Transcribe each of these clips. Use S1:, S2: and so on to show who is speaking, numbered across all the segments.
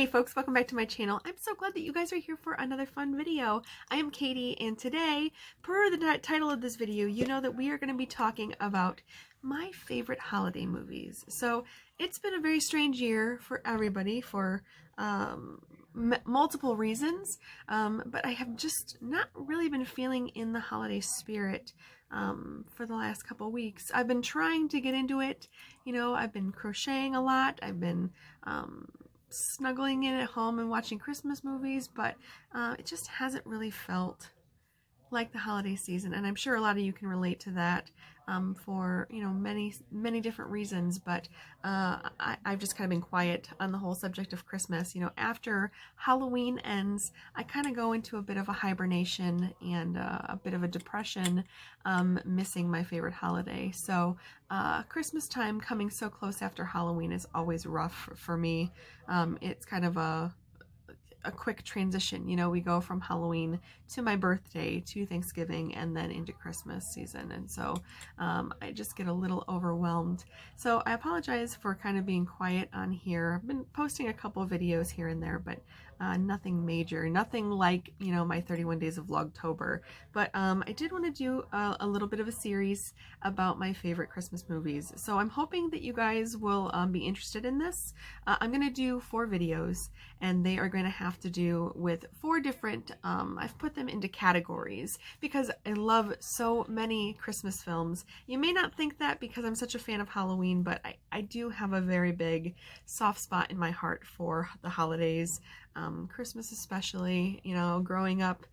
S1: folks, welcome back to my channel. I'm so glad that you guys are here for another fun video. I am Katie, and today, per the title of this video, you know that we are going to be talking about my favorite holiday movies. So it's been a very strange year for everybody for multiple reasons, but I have just not really been feeling in the holiday spirit for the last couple weeks. I've been trying to get into it. You know, I've been crocheting a lot. I've been snuggling in at home and watching Christmas movies, but it just hasn't really felt like the holiday season, and I'm sure a lot of you can relate to that for, you know, many different reasons, but I've just kind of been quiet on the whole subject of Christmas. You know, after Halloween ends, I kind of go into a bit of a hibernation and a bit of a depression, missing my favorite holiday. So Christmas time coming so close after Halloween is always rough for me. It's kind of a quick transition. You know, we go from Halloween to my birthday to Thanksgiving and then into Christmas season, and so I just get a little overwhelmed. So I apologize for kind of being quiet on here. I've been posting a couple of videos here and there, but nothing major, nothing like, you know, my 31 days of Vlogtober. But I did want to do a little bit of a series about my favorite Christmas movies. So I'm hoping that you guys will be interested in this. I'm going to do 4 videos, and they are going to have to do with 4 different, I've put them into categories because I love so many Christmas films. You may not think that because I'm such a fan of Halloween, but I do have a very big soft spot in my heart for the holidays. Christmas especially. You know, growing up,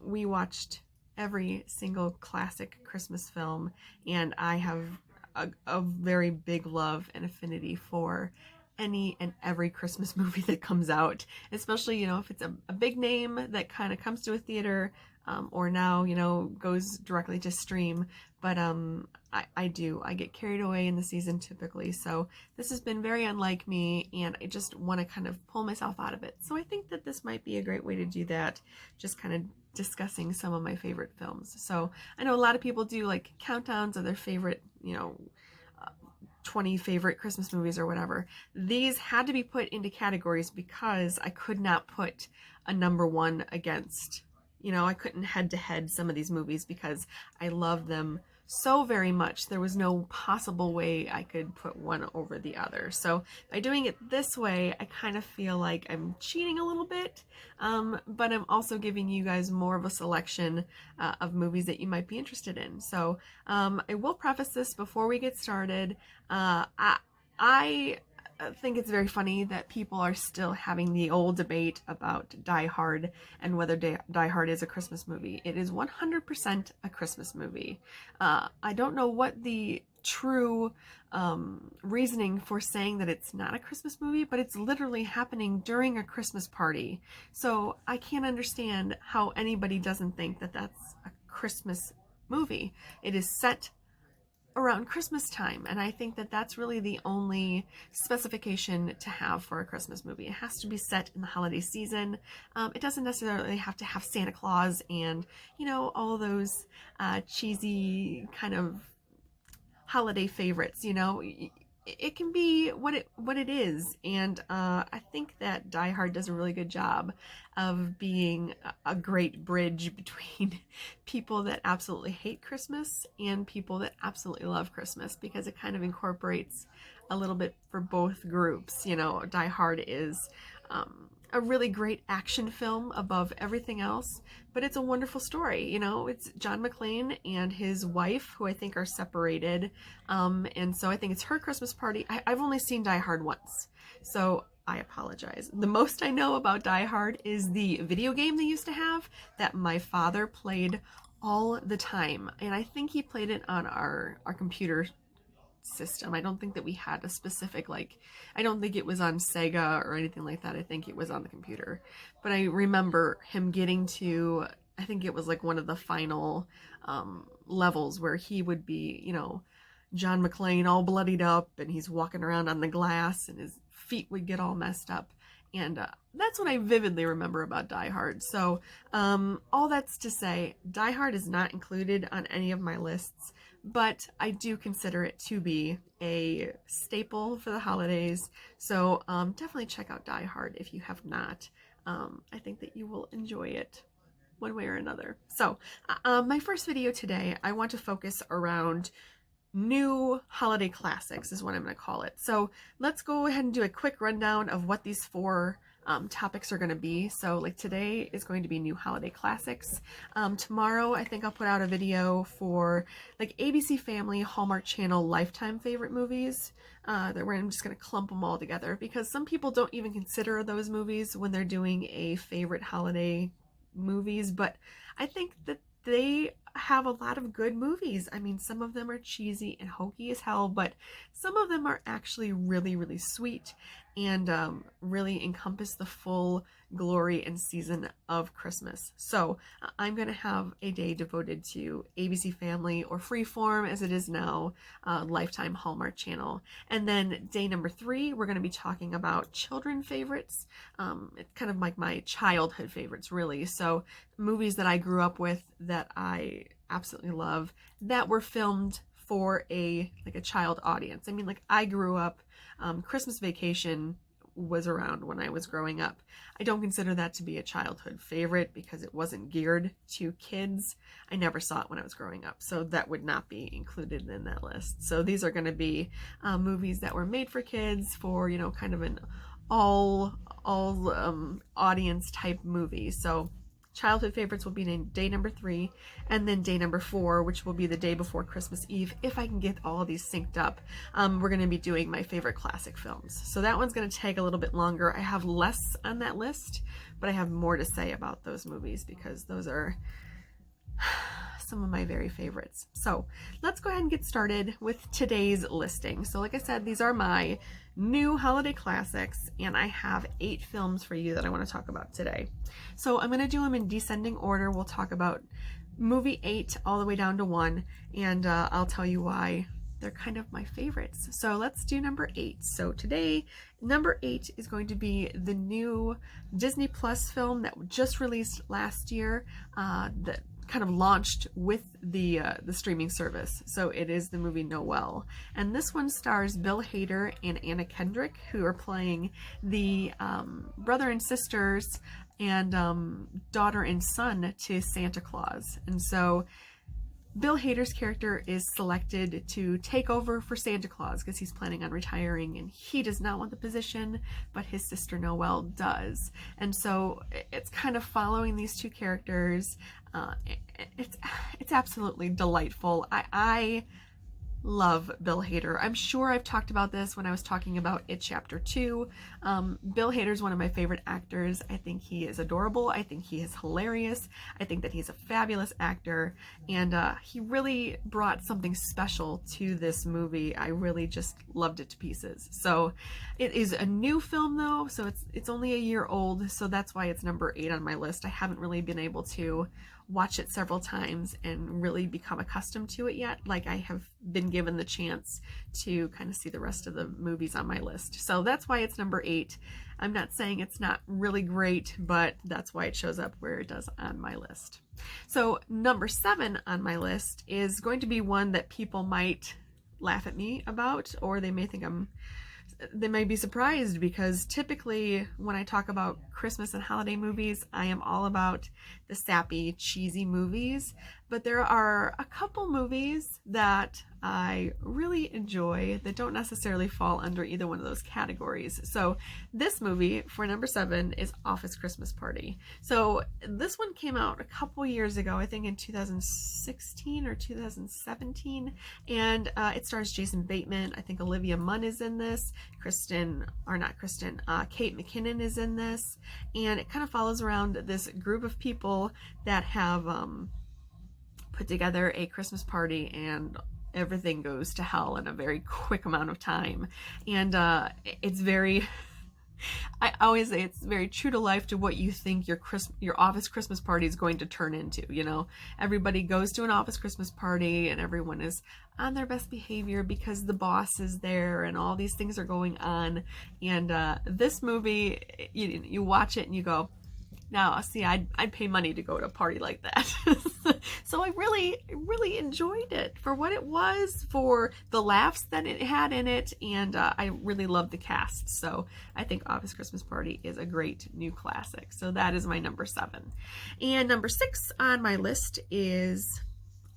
S1: we watched every single classic Christmas film, and I have a very big love and affinity for any and every Christmas movie that comes out, especially, you know, if it's a big name that kind of comes to a theater, or now, you know, goes directly to stream. But I get carried away in the season typically, so this has been very unlike me, and I just want to kind of pull myself out of it. So I think that this might be a great way to do that, just kind of discussing some of my favorite films. So I know a lot of people do like countdowns of their favorite, you know, 20 favorite Christmas movies or whatever. These had to be put into categories because I could not put a number one against, you know, I couldn't head to head some of these movies because I love them so very much. There was no possible way I could put one over the other. So by doing it this way, I kind of feel like I'm cheating a little bit, but I'm also giving you guys more of a selection of movies that you might be interested in. So I will preface this before we get started. I think it's very funny that people are still having the old debate about Die Hard and whether Die Hard is a Christmas movie. It is 100% a Christmas movie. I don't know what the true reasoning for saying that it's not a Christmas movie, but it's literally happening during a Christmas party. So I can't understand how anybody doesn't think that that's a Christmas movie. It is set around Christmas time, and I think that that's really the only specification to have for a Christmas movie. It has to be set in the holiday season. It doesn't necessarily have to have Santa Claus and, you know, all those cheesy kind of holiday favorites. You know, it can be what it is, and I think that Die Hard does a really good job of being a great bridge between people that absolutely hate Christmas and people that absolutely love Christmas, because it kind of incorporates a little bit for both groups. You know, Die Hard is a really great action film above everything else, but it's a wonderful story. You know, it's John McClane and his wife, who I think are separated, and so I think it's her Christmas party. I've only seen Die Hard once, so I apologize. The most I know about Die Hard is the video game they used to have that my father played all the time, and I think he played it on our computer system. I don't think that we had a specific, like, I don't think it was on Sega or anything like that. I think it was on the computer. But I remember him getting to, I think it was like one of the final levels where he would be, you know, John McClane all bloodied up, and he's walking around on the glass and his feet would get all messed up. And that's what I vividly remember about Die Hard. So all that's to say, Die Hard is not included on any of my lists, but I do consider it to be a staple for the holidays. So definitely check out Die Hard if you have not. I think that you will enjoy it one way or another. So my first video today, I want to focus around new holiday classics is what I'm going to call it. So let's go ahead and do a quick rundown of what these four topics are going to be. So like today is going to be new holiday classics. Tomorrow I think I'll put out a video for like ABC Family, Hallmark Channel, Lifetime favorite movies. That where I'm just going to clump them all together because some people don't even consider those movies when they're doing a favorite holiday movies, but I think that they have a lot of good movies. I mean, some of them are cheesy and hokey as hell, but some of them are actually really, really sweet and really encompass the full glory and season of Christmas. So I'm going to have a day devoted to ABC Family or Freeform as it is now, Lifetime Hallmark Channel. And then day number 3, we're going to be talking about children favorites. It's kind of like my childhood favorites, really. So movies that I grew up with that I absolutely love that were filmed for a child audience. I mean, like I grew up, Christmas Vacation was around when I was growing up. I don't consider that to be a childhood favorite because it wasn't geared to kids. I never saw it when I was growing up, so that would not be included in that list. So these are going to be movies that were made for kids for, you know, kind of an all audience type movie. So childhood favorites will be in day number 3, and then day number 4, which will be the day before Christmas Eve, if I can get all of these synced up. We're going to be doing my favorite classic films. So that one's going to take a little bit longer. I have less on that list, but I have more to say about those movies because those are some of my very favorites. So let's go ahead and get started with today's listing. So like I said, these are my new holiday classics, and I have 8 films for you that I want to talk about today. So I'm going to do them in descending order. We'll talk about movie 8 all the way down to 1, and I'll tell you why they're kind of my favorites. So let's do number 8. So today, number 8 is going to be the new Disney Plus film that just released last year, that kind of launched with the streaming service. So it is the movie Noelle, and this one stars Bill Hader and Anna Kendrick, who are playing the brother and sisters and daughter and son to Santa Claus. And so Bill Hader's character is selected to take over for Santa Claus because he's planning on retiring, and he does not want the position, but his sister Noelle does. And so it's kind of following these two characters. It's absolutely delightful. I love Bill Hader. I'm sure I've talked about this when I was talking about It Chapter 2. Bill Hader's one of my favorite actors. I think he is adorable. I think he is hilarious. I think that he's a fabulous actor, and he really brought something special to this movie. I really just loved it to pieces. So it is a new film though, so it's only a year old, so that's why it's number 8 on my list. I haven't really been able to watch it several times and really become accustomed to it yet. Like I have been given the chance to kind of see the rest of the movies on my list. So that's why it's number 8. I'm not saying it's not really great, but that's why it shows up where it does on my list. So number 7 on my list is going to be one that people might laugh at me about, or they may think they may be surprised, because typically when I talk about Christmas and holiday movies, I am all about the sappy, cheesy movies, but there are a couple movies that I really enjoy that don't necessarily fall under either one of those categories. So this movie for number 7 is Office Christmas Party. So this one came out a couple years ago, I think in 2016 or 2017, and it stars Jason Bateman. I think Olivia Munn is in this. Kate McKinnon is in this, and it kind of follows around this group of people that have put together a Christmas party, and everything goes to hell in a very quick amount of time. And it's very, I always say it's very true to life to what you think your office Christmas party is going to turn into. You know, everybody goes to an office Christmas party and everyone is on their best behavior because the boss is there and all these things are going on. And this movie, you watch it and you go, Now, see, I'd pay money to go to a party like that. So I really enjoyed it for what it was, for the laughs that it had in it, and I really loved the cast. So I think Office Christmas Party is a great new classic. So that is my number 7. And number 6 on my list is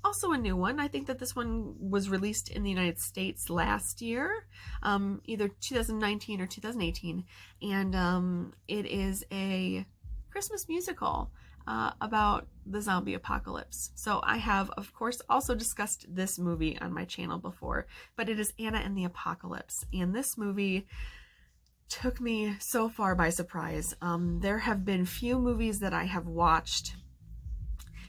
S1: also a new one. I think that this one was released in the United States last year, either 2019 or 2018, and it is a Christmas musical about the zombie apocalypse. So I have, of course, also discussed this movie on my channel before, but it is Anna and the Apocalypse, and this movie took me so far by surprise. There have been few movies that I have watched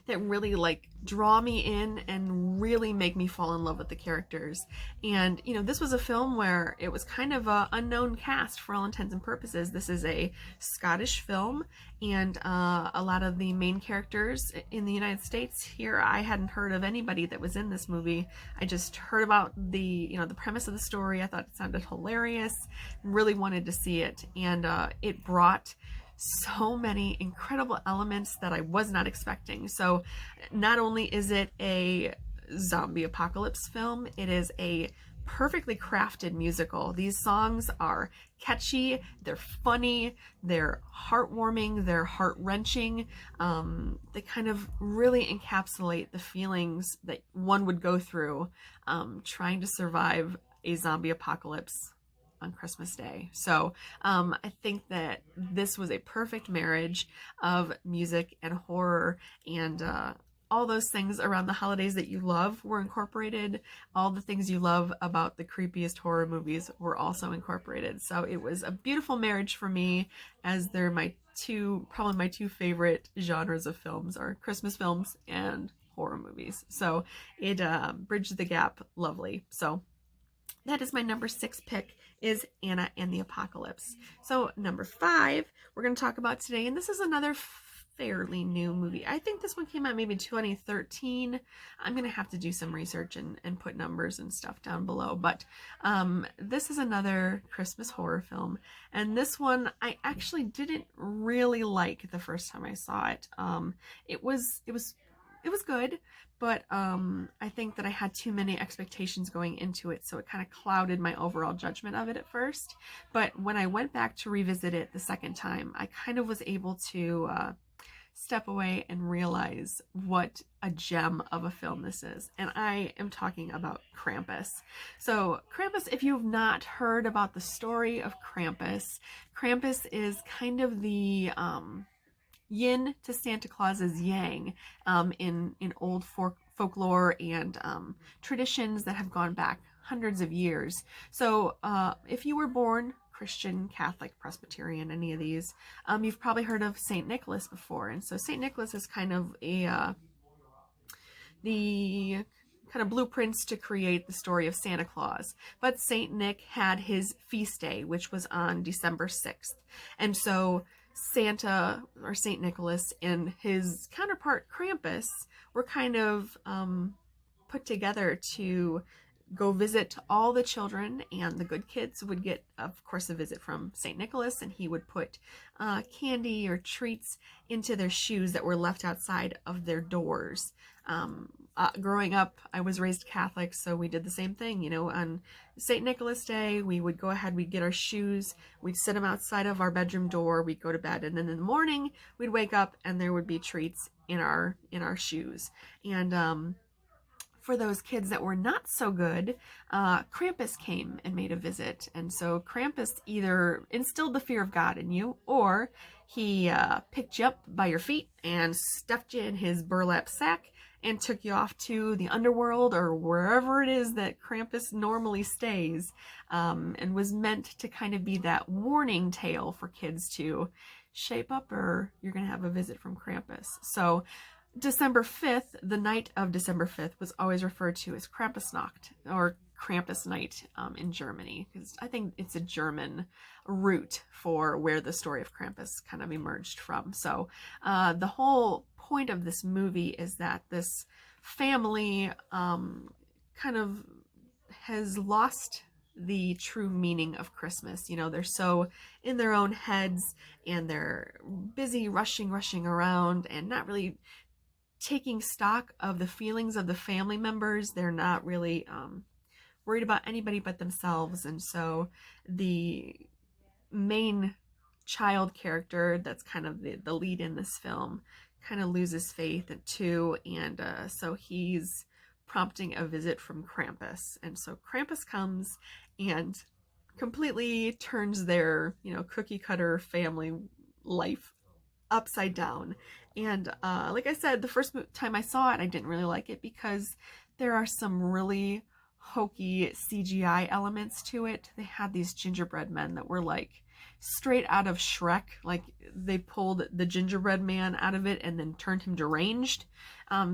S1: that really like draw me in and really make me fall in love with the characters. And this was a film where it was kind of a unknown cast for all intents and purposes. This is a Scottish film, and a lot of the main characters in the United States here, I hadn't heard of anybody that was in this movie. I just heard about the premise of the story. I thought it sounded hilarious, really wanted to see it, and it brought so many incredible elements that I was not expecting. So not only is it a zombie apocalypse film, it is a perfectly crafted musical. These songs are catchy, they're funny, they're heartwarming, they're heart-wrenching. They kind of really encapsulate the feelings that one would go through trying to survive a zombie apocalypse on Christmas Day. So I think that this was a perfect marriage of music and horror, and all those things around the holidays that you love were incorporated. All the things you love about the creepiest horror movies were also incorporated. So it was a beautiful marriage for me, as they're probably my two favorite genres of films are Christmas films and horror movies. So it bridged the gap lovely. So that is my number 6 pick, is Anna and the Apocalypse. So number 5 we're going to talk about today, and this is another fairly new movie. I think this one came out maybe 2013. I'm going to have to do some research and put numbers and stuff down below, but this is another Christmas horror film, and this one I actually didn't really like the first time I saw it. It was good, but I think that I had too many expectations going into it, so it kind of clouded my overall judgment of it at first. But when I went back to revisit it the second time, I kind of was able to step away and realize what a gem of a film this is. And I am talking about Krampus. So Krampus, if you've not heard about the story of Krampus, Krampus is kind of the yin to Santa Claus's yang in old folklore and traditions that have gone back hundreds of years. So if you were born Christian, Catholic, Presbyterian, any of these, you've probably heard of Saint Nicholas before. And so Saint Nicholas is kind of the kind of blueprints to create the story of Santa Claus. But Saint Nick had his feast day, which was on December 6th. And so Santa, or Saint Nicholas, and his counterpart Krampus were kind of put together to go visit all the children, and the good kids would get, of course, a visit from Saint Nicholas, and he would put candy or treats into their shoes that were left outside of their doors. Growing up, I was raised Catholic, so we did the same thing. On St. Nicholas Day, we would go ahead, we'd get our shoes, we'd set them outside of our bedroom door, we'd go to bed, and then in the morning, we'd wake up and there would be treats in our shoes. And for those kids that were not so good, Krampus came and made a visit. And so Krampus either instilled the fear of God in you, or he picked you up by your feet and stuffed you in his burlap sack and took you off to the underworld, or wherever it is that Krampus normally stays, and was meant to kind of be that warning tale for kids to shape up, or you're going to have a visit from Krampus. So December 5th, the night of December 5th, was always referred to as Krampusnacht, or Krampus night in Germany, because I think it's a German root for where the story of Krampus kind of emerged from. So the whole point of this movie is that this family kind of has lost the true meaning of Christmas. You know, they're so in their own heads and they're busy rushing around and not really taking stock of the feelings of the family members. They're not really worried about anybody but themselves. And so the main child character that's kind of the lead in this film kind of loses faith too, and so he's prompting a visit from Krampus. And so Krampus comes and completely turns their, you know, cookie cutter family life upside down. And like I said, the first time I saw it, I didn't really like it because there are some really hokey CGI elements to it. They had these gingerbread men that were like straight out of Shrek. Like they pulled the gingerbread man out of it and then turned him deranged.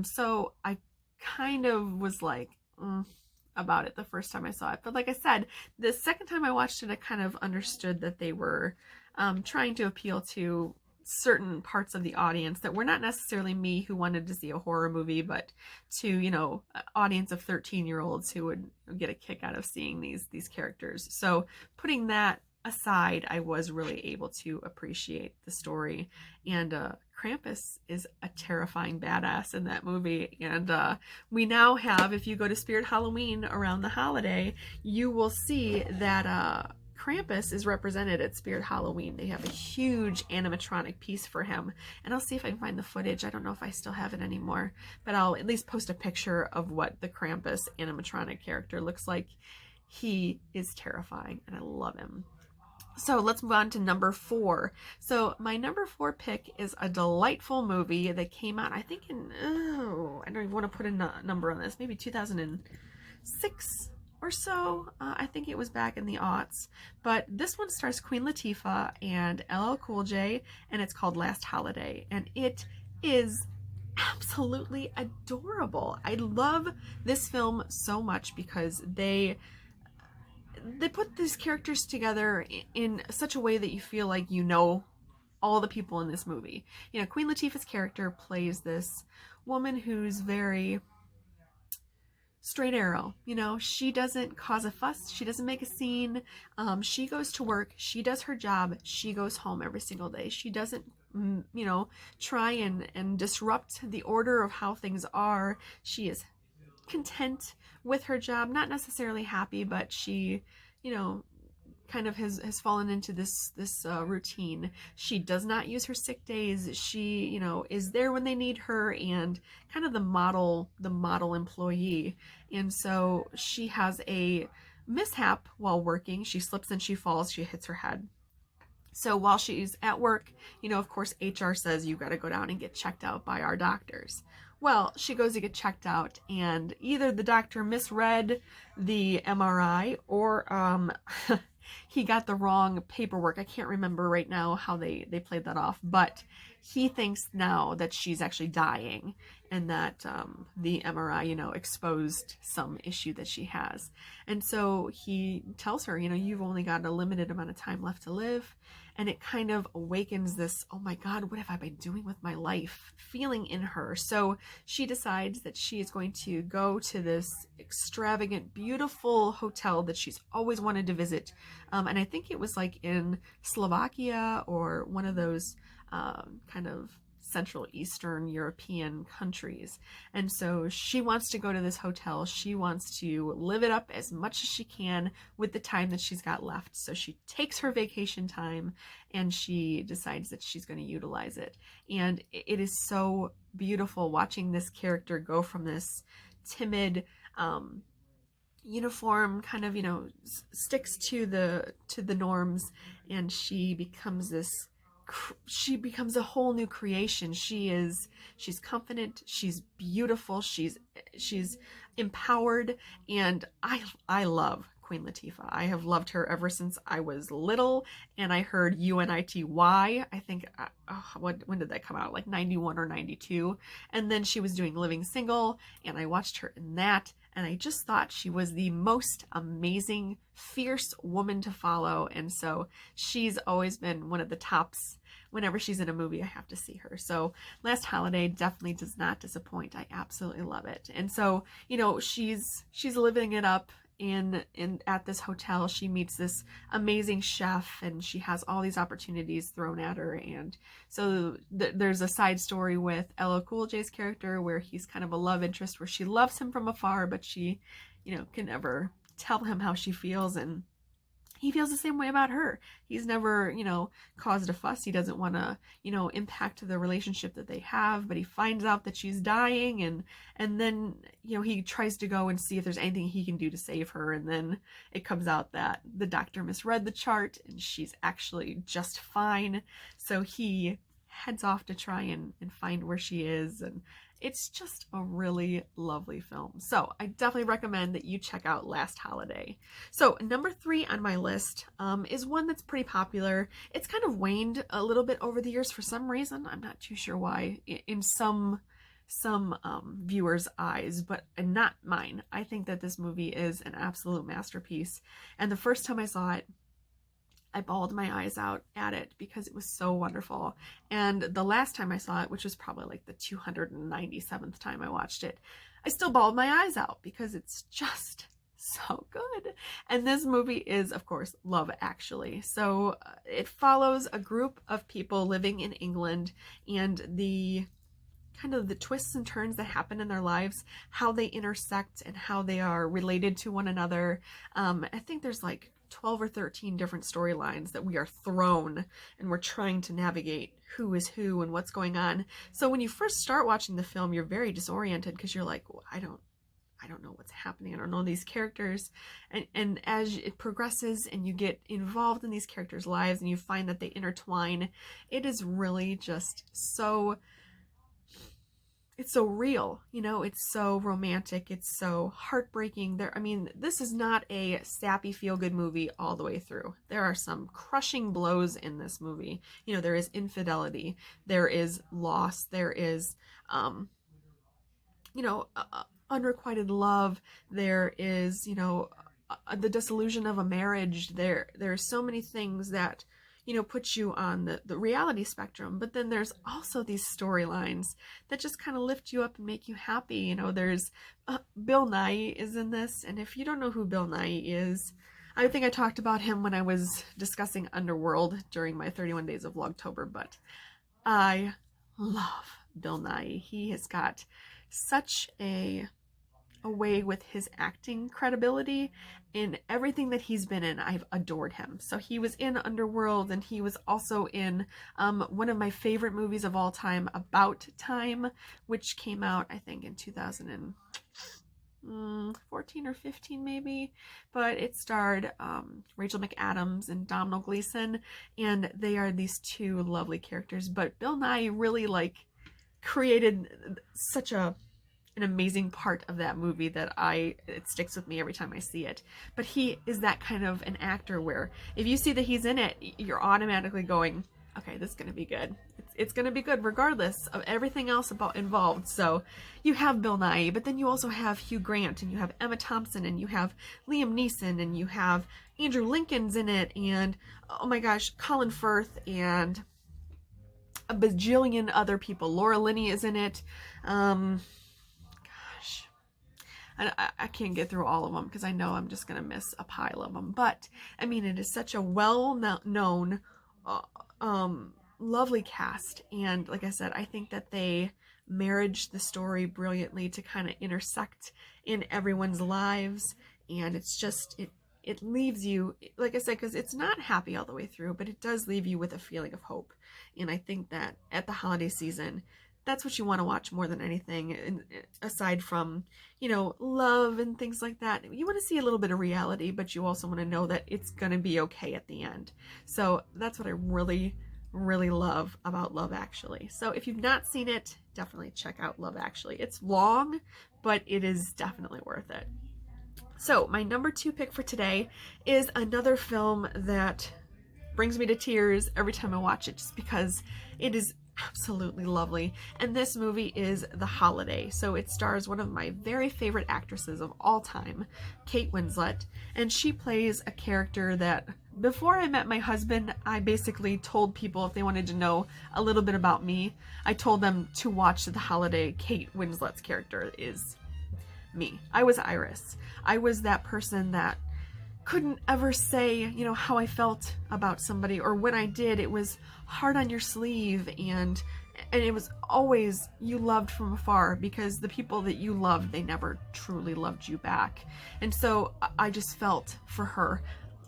S1: So I kind of was like, about it the first time I saw it. But like I said, the second time I watched it, I kind of understood that they were trying to appeal to certain parts of the audience that were not necessarily me who wanted to see a horror movie, but to, you know, audience of 13-year-olds who would get a kick out of seeing these characters. So putting that aside, I was really able to appreciate the story. And Krampus is a terrifying badass in that movie. And we now have, if you go to Spirit Halloween around the holiday, you will see that Krampus is represented at Spirit Halloween. They have a huge animatronic piece for him. And I'll see if I can find the footage. I don't know if I still have it anymore, but I'll at least post a picture of what the Krampus animatronic character looks like. He is terrifying and I love him. So let's move on to number 4. So my number 4 pick is a delightful movie that came out, I think in, I don't even want to put a number on this, maybe 2006 or so. I think it was back in the aughts. But this one stars Queen Latifah and LL Cool J, and it's called Last Holiday. And it is absolutely adorable. I love this film so much because they put these characters together in such a way that you feel like you know all the people in this movie. You know, Queen Latifah's character plays this woman who's very straight arrow. You know, she doesn't cause a fuss. She doesn't make a scene. She goes to work. She does her job. She goes home every single day. She doesn't, you know, try and disrupt the order of how things are. She is content with her job, not necessarily happy, but she, you know, kind of has fallen into this routine. She does not use her sick days. She, you know, is there when they need her, and kind of the model employee. And so she has a mishap while working. She slips and she falls. She hits her head. So while she's at work, you know, of course, HR says you got to go down and get checked out by our doctors. Well, she goes to get checked out, and either the doctor misread the MRI or he got the wrong paperwork. I can't remember right now how they played that off, but he thinks now that she's actually dying and that the MRI, you know, exposed some issue that she has. And so he tells her, you know, you've only got a limited amount of time left to live. And it kind of awakens this, oh my God, what have I been doing with my life feeling in her. So she decides that she is going to go to this extravagant, beautiful hotel that she's always wanted to visit. And I think it was like in Slovakia or one of those kind of Central Eastern European countries. And so she wants to go to this hotel. She wants to live it up as much as she can with the time that she's got left. So she takes her vacation time and she decides that she's going to utilize it. And it is so beautiful watching this character go from this timid, uniform, kind of, you know, sticks to the norms, and she becomes a whole new creation. She's confident, she's beautiful, she's empowered, and I love Queen Latifah. I have loved her ever since I was little, and I heard UNITY, I think, when did that come out? Like 91 or 92. And then she was doing Living Single, and I watched her in that, and I just thought she was the most amazing, fierce woman to follow. And so she's always been one of the tops. Whenever she's in a movie, I have to see her. So Last Holiday definitely does not disappoint. I absolutely love it. And so, you know, she's living it up in at this hotel. She meets this amazing chef, and she has all these opportunities thrown at her. And so there's a side story with LL Cool J's character where he's kind of a love interest, where she loves him from afar, but she, can never tell him how she feels, and he feels the same way about her. He's never, caused a fuss. He doesn't want to, impact the relationship that they have, but he finds out that she's dying, and then, he tries to go and see if there's anything he can do to save her, and then it comes out that the doctor misread the chart and she's actually just fine. So he heads off to try and find where she is, and it's just a really lovely film. So I definitely recommend that you check out Last Holiday. So number 3 on my list is one that's pretty popular. It's kind of waned a little bit over the years for some reason. I'm not too sure why in some viewers' eyes, but not mine. I think that this movie is an absolute masterpiece. And the first time I saw it, I bawled my eyes out at it because it was so wonderful. And the last time I saw it, which was probably like the 297th time I watched it, I still bawled my eyes out because it's just so good. And this movie is, of course, Love Actually. So it follows a group of people living in England, and the kind of the twists and turns that happen in their lives, how they intersect and how they are related to one another. I think there's like 12 or 13 different storylines that we are thrown, and we're trying to navigate who is who and what's going on. So when you first start watching the film, you're very disoriented because you're like, well, I don't know what's happening. I don't know these characters. And as it progresses and you get involved in these characters' lives and you find that they intertwine, it is really just it's so real, it's so romantic, it's so heartbreaking. This is not a sappy feel-good movie all the way through. There are some crushing blows in this movie. There is infidelity, there is loss, there is, unrequited love, there is, the disillusion of a marriage. There are so many things that puts you on the reality spectrum, but then there's also these storylines that just kind of lift you up and make you happy. There's Bill Nighy is in this, and if you don't know who Bill Nighy is, I think I talked about him when I was discussing Underworld during my 31 Days of Vlogtober, but I love Bill Nighy. He has got such a way with his acting credibility in everything that he's been in. I've adored him. So he was in Underworld, and he was also in one of my favorite movies of all time, About Time, which came out I think in 2014 or 15 maybe, but it starred Rachel McAdams and Domhnall Gleeson, and they are these two lovely characters. But Bill Nighy really created such an amazing part of that movie that it sticks with me every time I see it. But he is that kind of an actor where if you see that he's in it, you're automatically going, okay, this is going to be good. It's going to be good regardless of everything else involved. So you have Bill Nighy, but then you also have Hugh Grant, and you have Emma Thompson, and you have Liam Neeson, and you have Andrew Lincoln's in it, and oh my gosh, Colin Firth, and a bajillion other people. Laura Linney is in it. I can't get through all of them because I know I'm just going to miss a pile of them. But, it is such a well-known, lovely cast. And like I said, I think that they marriage the story brilliantly to kind of intersect in everyone's lives. And it's just, it leaves you, like I said, because it's not happy all the way through, but it does leave you with a feeling of hope. And I think that at the holiday season, that's what you want to watch more than anything. And aside from, love and things like that, you want to see a little bit of reality, but you also want to know that it's going to be okay at the end. So that's what I really, really love about Love Actually. So if you've not seen it, definitely check out Love Actually. It's long, but it is definitely worth it. So my number 2 pick for today is another film that brings me to tears every time I watch it, just because it is absolutely lovely. And this movie is The Holiday. So it stars one of my very favorite actresses of all time, Kate Winslet, and she plays a character that before I met my husband, I basically told people if they wanted to know a little bit about me, I told them to watch The Holiday. Kate Winslet's character is me. I was Iris. I was that person that couldn't ever say, you know, how I felt about somebody, or when I did, it was hard on your sleeve, and it was always you loved from afar, because the people that you loved, they never truly loved you back. And so I just felt for her.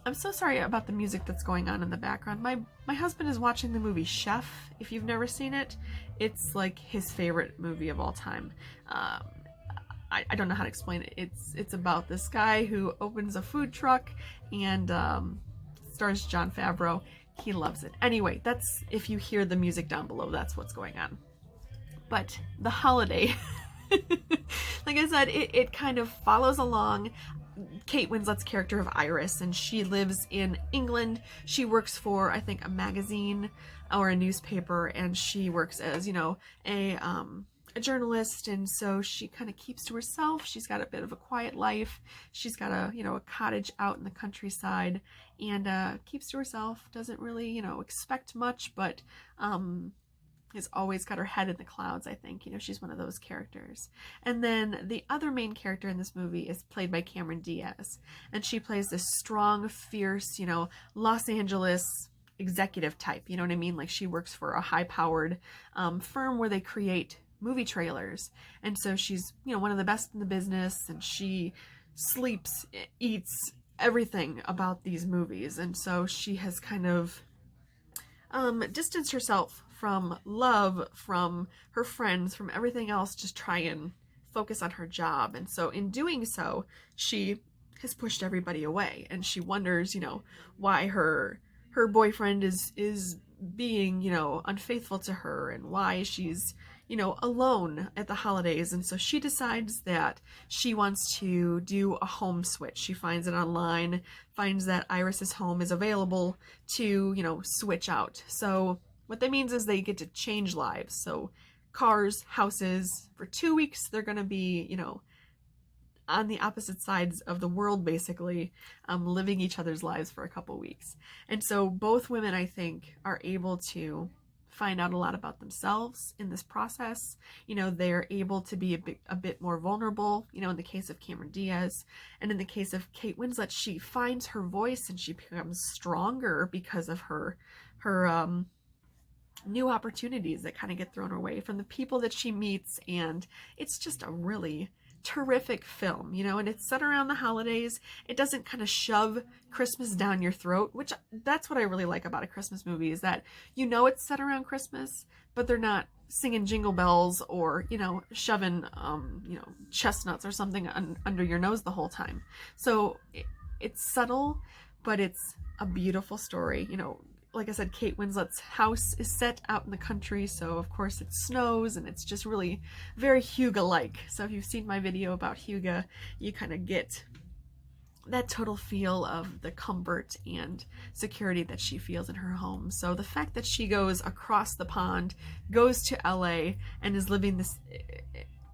S1: I'm so sorry about the music that's going on in the background. My husband is watching the movie Chef. If you've never seen it, it's like his favorite movie of all time. I don't know how to explain it. It's about this guy who opens a food truck, and stars Jon Favreau. He loves it. Anyway, that's, if you hear the music down below, that's what's going on. But The Holiday, like I said, it kind of follows along Kate Winslet's character of Iris, and she lives in England. She works for, I think, a magazine or a newspaper, and she works as, you know, a journalist, and so she kind of keeps to herself. She's got a bit of a quiet life. She's got a, you know, a cottage out in the countryside, and keeps to herself, doesn't really, you know, expect much, but has always got her head in the clouds, I think. You know, she's one of those characters. And then the other main character in this movie is played by Cameron Diaz, and she plays this strong, fierce, you know, Los Angeles executive type, you know what I mean? Like, she works for a high-powered firm where they create movie trailers, and so she's, you know, one of the best in the business, and she sleeps, eats everything about these movies, and so she has kind of distanced herself from love, from her friends, from everything else, just try and focus on her job. And so in doing so, she has pushed everybody away, and she wonders, you know, why her boyfriend is being, you know, unfaithful to her, and why she's, you know, alone at the holidays. And so she decides that she wants to do a home switch. She finds it online, finds that Iris's home is available to, you know, switch out. So what that means is they get to change lives. So cars, houses, for 2 weeks, they're going to be, you know, on the opposite sides of the world, basically, living each other's lives for a couple weeks. And so both women, I think, are able to find out a lot about themselves in this process. You know, they're able to be a bit more vulnerable, you know, in the case of Cameron Diaz. And in the case of Kate Winslet, she finds her voice, and she becomes stronger because of her new opportunities that kind of get thrown her way from the people that she meets. And it's just a really terrific film, you know, and it's set around the holidays. It doesn't kind of shove Christmas down your throat, which that's what I really like about a Christmas movie, is that, you know, it's set around Christmas, but they're not singing jingle bells or, you know, shoving, you know, chestnuts or something under your nose the whole time. So it's subtle, but it's a beautiful story. You know, like I said, Kate Winslet's house is set out in the country, so of course it snows, and it's just really very Hugo-like. So if you've seen my video about Hugo, you kind of get that total feel of the comfort and security that she feels in her home. So the fact that she goes across the pond, goes to LA, and is living this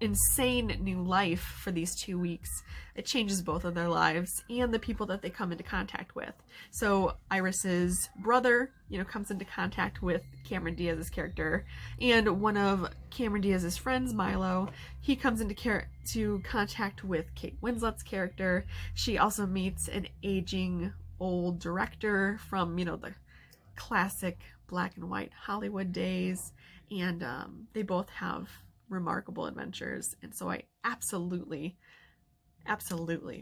S1: insane new life for these 2 weeks, it changes both of their lives and the people that they come into contact with. So Iris's brother, you know, comes into contact with Cameron Diaz's character, and one of Cameron Diaz's friends, Milo, he comes into contact with Kate Winslet's character. She also meets an aging old director from, you know, the classic black and white Hollywood days, and they both have remarkable adventures. And so I absolutely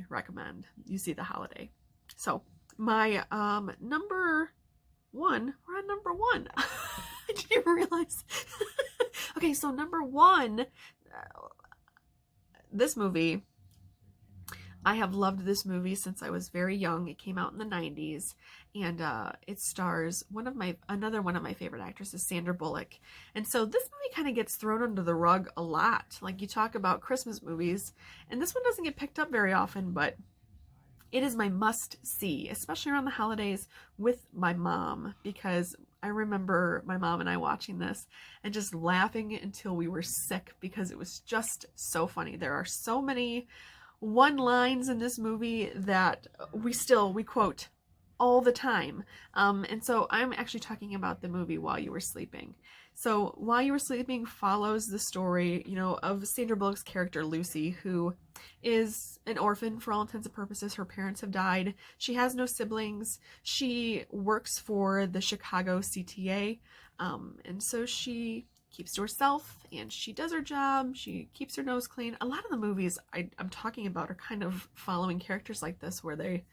S1: recommend you see The Holiday. So my number one, we're on number one. I didn't even realize. Okay, so number one, this movie, I have loved this movie since I was very young. It came out in the 90s, and it stars another one of my favorite actresses, Sandra Bullock. And so this movie kind of gets thrown under the rug a lot. Like, you talk about Christmas movies, and this one doesn't get picked up very often, but it is my must-see, especially around the holidays with my mom, because I remember my mom and I watching this and just laughing until we were sick, because it was just so funny. There are so many one-lines in this movie that we quote all the time. And so I'm actually talking about the movie While You Were Sleeping. So While You Were Sleeping follows the story, you know, of Sandra Bullock's character Lucy, who is an orphan for all intents and purposes. Her parents have died. She has no siblings. She works for the Chicago CTA, and so she keeps to herself and she does her job. She keeps her nose clean. A lot of the movies I'm talking about are kind of following characters like this, where they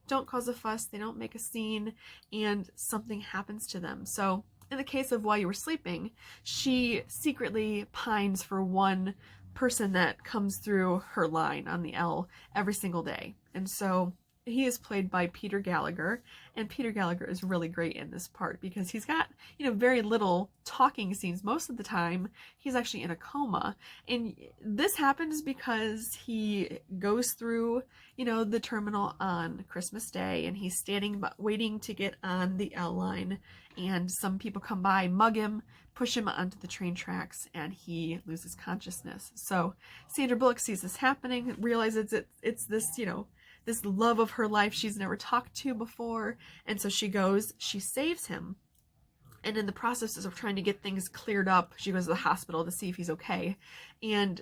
S1: don't cause a fuss, they don't make a scene, and something happens to them. So in the case of While You Were Sleeping, she secretly pines for one person that comes through her line on the L every single day. And so he is played by Peter Gallagher, and Peter Gallagher is really great in this part because he's got, you know, very little talking scenes. Most of the time he's actually in a coma, and this happens because he goes through, you know, the terminal on Christmas Day, and he's standing waiting to get on the L line, and some people come by, mug him, push him onto the train tracks, and he loses consciousness. So Sandra Bullock sees this happening, realizes it's this, you know, this love of her life she's never talked to before, and so she goes, she saves him, and in the process of trying to get things cleared up, she goes to the hospital to see if he's okay, and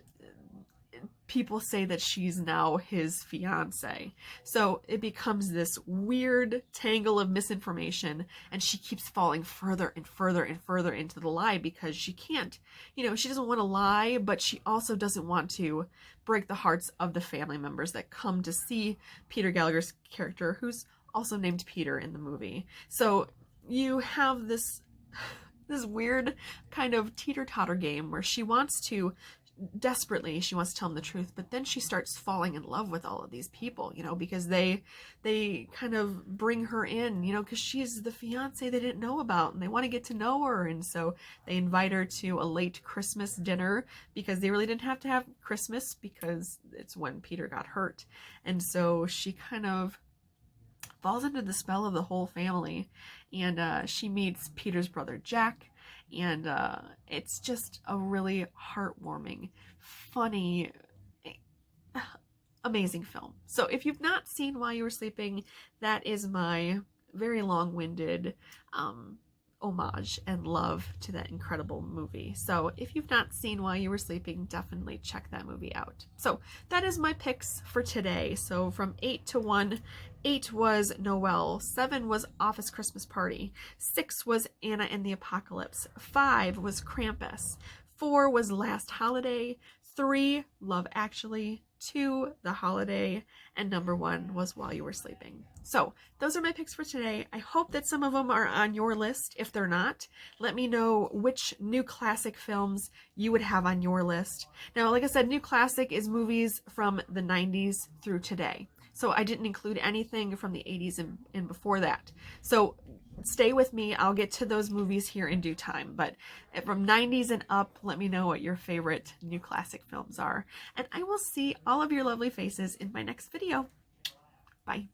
S1: people say that she's now his fiance. So it becomes this weird tangle of misinformation, and she keeps falling further and further and further into the lie because she can't, you know, she doesn't want to lie, but she also doesn't want to break the hearts of the family members that come to see Peter Gallagher's character, who's also named Peter in the movie. So you have this weird kind of teeter-totter game where she wants to she wants to tell him the truth, but then she starts falling in love with all of these people, you know, because they kind of bring her in, you know, because she's the fiance they didn't know about, and they want to get to know her, and so they invite her to a late Christmas dinner because they really didn't have to have Christmas because it's when Peter got hurt, and so she kind of falls into the spell of the whole family, and she meets Peter's brother Jack, and it's just a really heartwarming, funny, amazing film. So if you've not seen While You Were Sleeping, that is my very long-winded homage and love to that incredible movie. So if you've not seen While You Were Sleeping, definitely check that movie out. So that is my picks for today. So from 8 to 1, 8 was Noel, 7 was Office Christmas Party, 6 was Anna and the Apocalypse, 5 was Krampus, 4 was Last Holiday, 3 Love Actually, 2 The Holiday, and number 1 was While You Were Sleeping. So those are my picks for today. I hope that some of them are on your list. If they're not, let me know which new classic films you would have on your list. Now, like I said, new classic is movies from the 90s through today. So I didn't include anything from the 80s and before that. So stay with me. I'll get to those movies here in due time. But from 90s and up, let me know what your favorite new classic films are. And I will see all of your lovely faces in my next video. Bye.